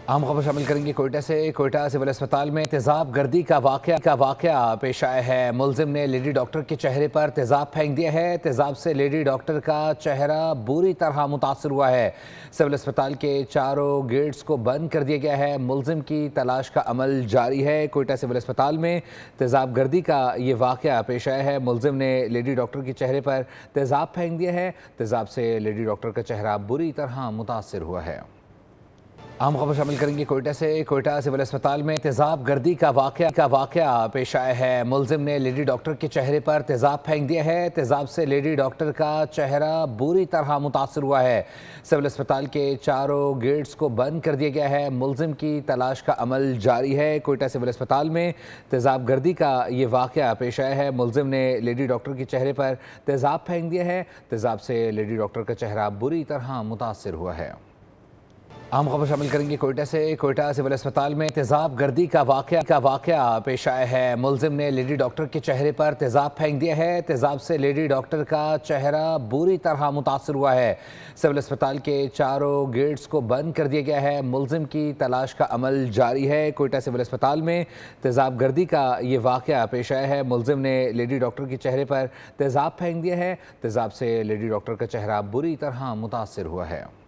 اہم خبر شامل کریں گے کوئٹہ سے۔ کوئٹہ سول اسپتال میں تیزاب گردی کا واقعہ پیش آیا ہے۔ ملزم نے لیڈی ڈاکٹر کے چہرے پر تیزاب پھینک دیا ہے۔ تیزاب سے لیڈی ڈاکٹر کا چہرہ بری طرح متاثر ہوا ہے۔ سول اسپتال کے چاروں گیٹس کو بند کر دیا گیا ہے۔ ملزم کی تلاش کا عمل جاری ہے۔ کوئٹہ سول اسپتال میں تیزاب گردی کا یہ واقعہ پیش آیا ہے۔ ملزم نے لیڈی ڈاکٹر کے چہرے پر تیزاب پھینک دیا ہے۔ تیزاب سے لیڈی ڈاکٹر کا چہرہ بری طرح متاثر ہوا ہے۔ اہم خبر شامل کریں گے کوئٹہ سے۔ کوئٹہ سول اسپتال میں تیزاب گردی کا واقعہ پیش آیا ہے۔ ملزم نے لیڈی ڈاکٹر کے چہرے پر تیزاب پھینک دیا ہے۔ تیزاب سے لیڈی ڈاکٹر کا چہرہ بری طرح متاثر ہوا ہے۔ سول اسپتال کے چاروں گیٹس کو بند کر دیا گیا ہے۔ ملزم کی تلاش کا عمل جاری ہے۔ کوئٹہ سول اسپتال میں تیزاب گردی کا یہ واقعہ پیش آیا ہے۔ ملزم نے لیڈی ڈاکٹر کے چہرے پر تیزاب پھینک دیا ہے۔ تیزاب سے لیڈی ڈاکٹر کا چہرہ بری طرح متاثر ہوا ہے۔ اہم خبر شامل کریں گے کوئٹہ سے۔ کوئٹہ سول اسپتال میں تیزاب گردی کا واقعہ پیش آیا ہے۔ ملزم نے لیڈی ڈاکٹر کے چہرے پر تیزاب پھینک دیا ہے۔ تیزاب سے لیڈی ڈاکٹر کا چہرہ بری طرح متاثر ہوا ہے۔ سول اسپتال کے چاروں گیٹس کو بند کر دیا گیا ہے۔ ملزم کی تلاش کا عمل جاری ہے۔ کوئٹہ سول اسپتال میں تیزاب گردی کا یہ واقعہ پیش آیا ہے۔ ملزم نے لیڈی ڈاکٹر کے چہرے پر تیزاب پھینک دیا ہے۔ تیزاب سے لیڈی ڈاکٹر کا چہرہ بری طرح متاثر ہوا ہے۔